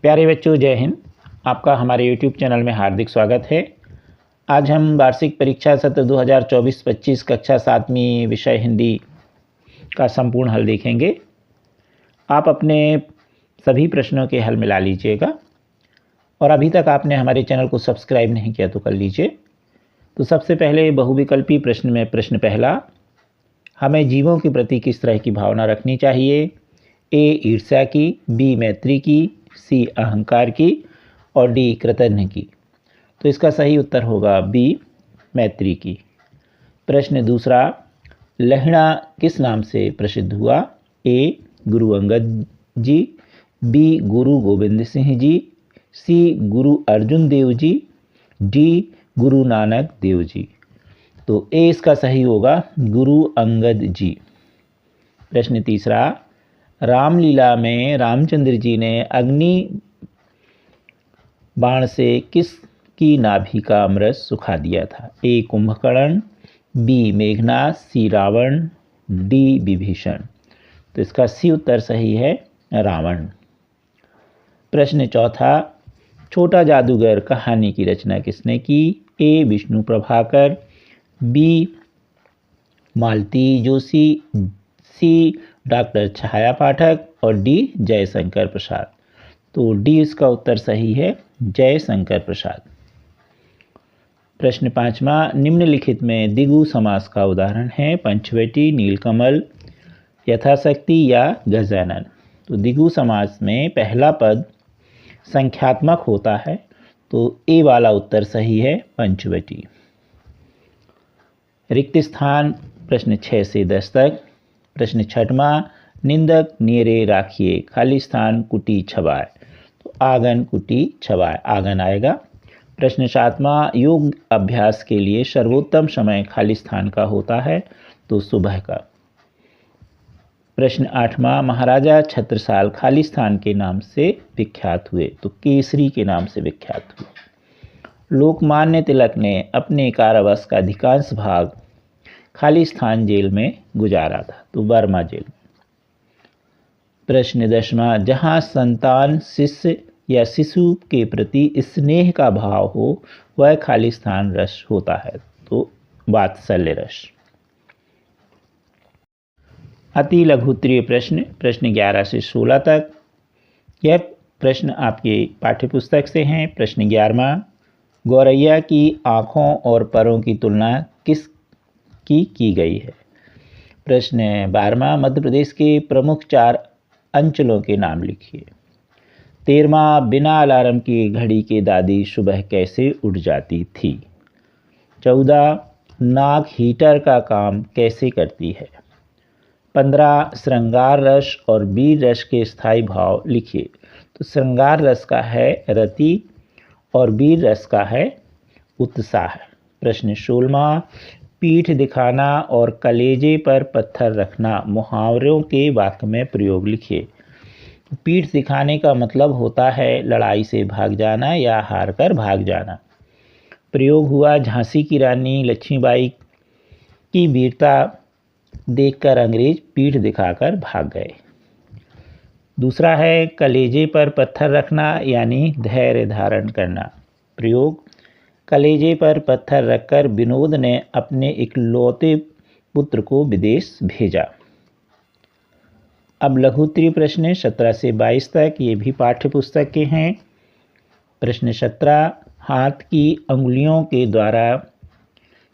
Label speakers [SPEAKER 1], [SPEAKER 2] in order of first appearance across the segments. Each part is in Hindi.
[SPEAKER 1] प्यारे बच्चों, जय हिंद। आपका हमारे YouTube चैनल में हार्दिक स्वागत है। आज हम वार्षिक परीक्षा सत्र 2024-25 कक्षा 7वीं विषय हिंदी का संपूर्ण हल देखेंगे। आप अपने सभी प्रश्नों के हल मिला लीजिएगा और अभी तक आपने हमारे चैनल को सब्सक्राइब नहीं किया तो कर लीजिए। तो सबसे पहले बहुविकल्पी प्रश्न में प्रश्न पहला, हमें जीवों के प्रति किस तरह की भावना रखनी चाहिए? ए ईर्ष्या की, बी मैत्री की, सी अहंकार की और डी कृतज्ञ की। तो इसका सही उत्तर होगा बी मैत्री की। प्रश्न दूसरा, लहिड़ा किस नाम से प्रसिद्ध हुआ? ए गुरु अंगद जी, बी गुरु गोविंद सिंह जी, सी गुरु अर्जुन देव जी, डी गुरु नानक देव जी। तो ए इसका सही होगा गुरु अंगद जी। प्रश्न तीसरा, रामलीला में रामचंद्र जी ने अग्नि बाण से किसकी नाभि का अमृत सुखा दिया था? ए कुंभकर्ण, बी मेघनाथ, सी रावण, डी विभीषण। तो इसका सी उत्तर सही है रावण। प्रश्न चौथा, छोटा जादूगर कहानी की रचना किसने की? ए विष्णु प्रभाकर, बी मालती जोशी, सी डॉक्टर छाया पाठक और डी जयशंकर प्रसाद। तो डी इसका उत्तर सही है जयशंकर प्रसाद। प्रश्न पांचवा, निम्नलिखित में द्विगु समास का उदाहरण है? पंचवटी, नीलकमल, यथाशक्ति या गजानन। तो द्विगु समास में पहला पद संख्यात्मक होता है, तो ए वाला उत्तर सही है पंचवटी। रिक्त स्थान प्रश्न 6 से 10 तक। प्रश्न छठवां, निंदक नेरे राखिए, खाली स्थान कुटी छवाए। तो आंगन कुटी छवाए, आंगन आएगा। प्रश्न सातवां, योग अभ्यास के लिए सर्वोत्तम समय खाली स्थान का होता है, तो सुबह का। प्रश्न आठवां, महाराजा छत्रसाल खाली स्थान के नाम से विख्यात हुए, तो केसरी के नाम से विख्यात हुए। लोकमान्य तिलक ने अपने कारावास का अधिकांश भाग खाली स्थान जेल में गुजारा था, तो बर्मा जेल। प्रश्न 10वां, जहाँ संतान शिष्य या शिशु के प्रति स्नेह का भाव हो वह खाली स्थान रस होता है, तो वात्सल्य रस। अति लघुत्तरीय प्रश्न प्रश्न 11 से 16 तक। यह प्रश्न आपके पाठ्यपुस्तक से हैं। प्रश्न 11वां, गौरैया की आँखों और परों की तुलना किस की गई है? प्रश्न 12वां, मध्य प्रदेश के प्रमुख 4 अंचलों के नाम लिखिए। 13वां, बिना अलार्म की घड़ी के दादी सुबह कैसे उठ जाती थी? 14, नाक हीटर का काम कैसे करती है? 15, श्रृंगार रस और वीर रस के स्थायी भाव लिखिए। तो श्रृंगार रस का है रति और वीर रस का है उत्साह। प्रश्न 16वां, पीठ दिखाना और कलेजे पर पत्थर रखना मुहावरों के वाक्य में प्रयोग लिखिए। पीठ दिखाने का मतलब होता है लड़ाई से भाग जाना या हार कर भाग जाना। प्रयोग हुआ, झांसी की रानी लक्ष्मीबाई की वीरता देखकर अंग्रेज पीठ दिखाकर भाग गए। दूसरा है कलेजे पर पत्थर रखना यानी धैर्य धारण करना। प्रयोग, कलेजे पर पत्थर रखकर विनोद ने अपने इकलौते पुत्र को विदेश भेजा। अब लघुत्तरीय प्रश्न 17 से 22 तक, ये भी पाठ्यपुस्तक के हैं। प्रश्न 17, हाथ की अंगुलियों के द्वारा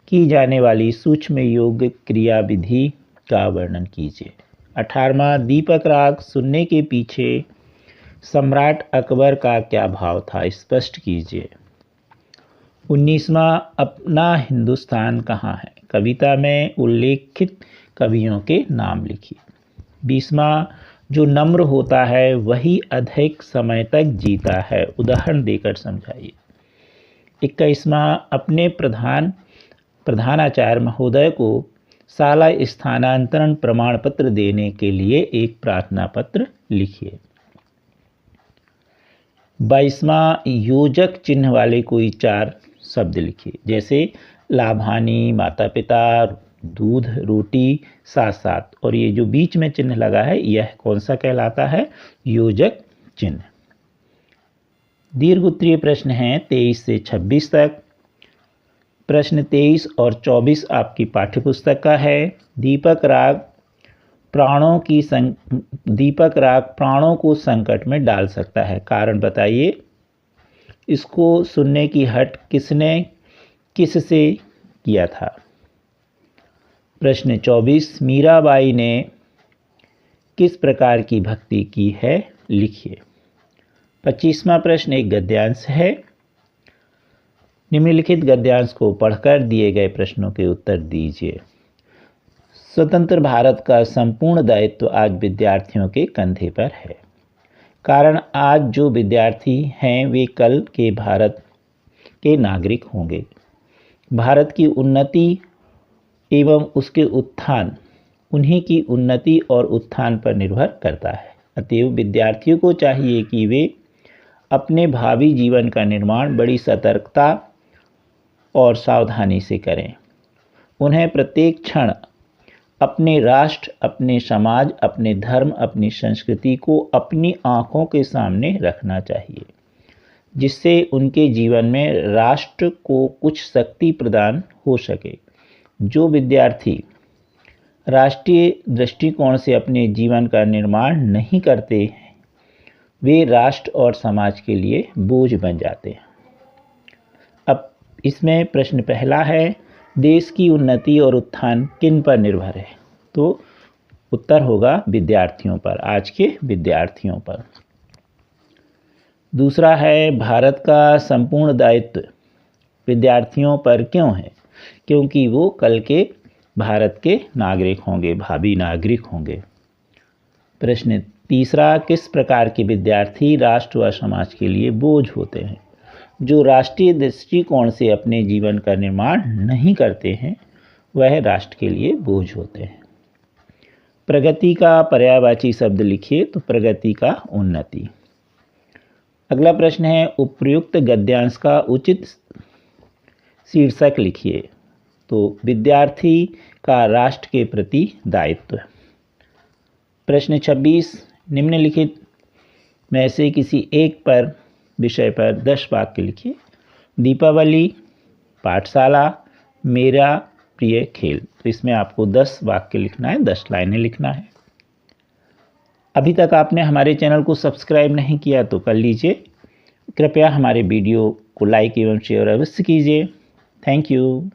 [SPEAKER 1] की जाने वाली सूक्ष्म योग क्रिया विधि का वर्णन कीजिए। 18वां, दीपक राग सुनने के पीछे सम्राट अकबर का क्या भाव था? स्पष्ट कीजिए। 19वां, अपना हिंदुस्तान कहाँ है? कविता में उल्लेखित कवियों के नाम लिखिए। 20वां, जो नम्र होता है वही अधिक समय तक जीता है, उदाहरण देकर समझाइए। 21वां, अपने प्रधानाचार्य महोदय को शाला स्थानांतरण प्रमाण पत्र देने के लिए एक प्रार्थना पत्र लिखिए। 22वां, योजक चिन्ह वाले कोई 4 शब्द लिखिए, जैसे लाभानी, माता पिता, दूध, रोटी, साथ साथ। और ये जो बीच में चिन्ह लगा है यह कौन सा कहलाता है? योजक चिन्ह। दीर्घ उत्तरीय प्रश्न हैं 23 से 26 तक। प्रश्न 23 और 24 आपकी पाठ्यपुस्तक का है। दीपक राग प्राणों को संकट में डाल सकता है, कारण बताइए। इसको सुनने की हट किसने किससे किया था। प्रश्न 24, मीराबाई ने किस प्रकार की भक्ति की है, लिखिए। 25वां प्रश्न एक गद्यांश है। निम्नलिखित गद्यांश को पढ़कर दिए गए प्रश्नों के उत्तर दीजिए। स्वतंत्र भारत का संपूर्ण दायित्व आज विद्यार्थियों के कंधे पर है, कारण आज जो विद्यार्थी हैं वे कल के भारत के नागरिक होंगे। भारत की उन्नति एवं उसके उत्थान उन्हीं की उन्नति और उत्थान पर निर्भर करता है। अतएव विद्यार्थियों को चाहिए कि वे अपने भावी जीवन का निर्माण बड़ी सतर्कता और सावधानी से करें। उन्हें प्रत्येक क्षण अपने राष्ट्र, अपने समाज, अपने धर्म, अपनी संस्कृति को अपनी आँखों के सामने रखना चाहिए, जिससे उनके जीवन में राष्ट्र को कुछ शक्ति प्रदान हो सके। जो विद्यार्थी राष्ट्रीय दृष्टिकोण से अपने जीवन का निर्माण नहीं करते हैं, वे राष्ट्र और समाज के लिए बोझ बन जाते हैं। अब इसमें प्रश्न पहला है, देश की उन्नति और उत्थान किन पर निर्भर है? तो उत्तर होगा विद्यार्थियों पर, आज के विद्यार्थियों पर। दूसरा है, भारत का संपूर्ण दायित्व विद्यार्थियों पर क्यों है? क्योंकि वो कल के भारत के नागरिक होंगे, भावी नागरिक होंगे। प्रश्न तीसरा, किस प्रकार के विद्यार्थी राष्ट्र व समाज के लिए बोझ होते हैं? जो राष्ट्रीय दृष्टिकोण से अपने जीवन का निर्माण नहीं करते हैं, वह राष्ट्र के लिए बोझ होते हैं। प्रगति का पर्यायवाची शब्द लिखिए। तो प्रगति का उन्नति। अगला प्रश्न है, उपर्युक्त गद्यांश का उचित शीर्षक लिखिए। तो विद्यार्थी का राष्ट्र के प्रति दायित्व। प्रश्न 26, निम्नलिखित में से किसी एक विषय पर 10 वाक्य लिखिए। दीपावली, पाठशाला, मेरा प्रिय खेल। तो इसमें आपको 10 वाक्य लिखना है, 10 लाइनें लिखना है। अभी तक आपने हमारे चैनल को सब्सक्राइब नहीं किया तो कर लीजिए। कृपया हमारे वीडियो को लाइक एवं शेयर अवश्य कीजिए। Thank you.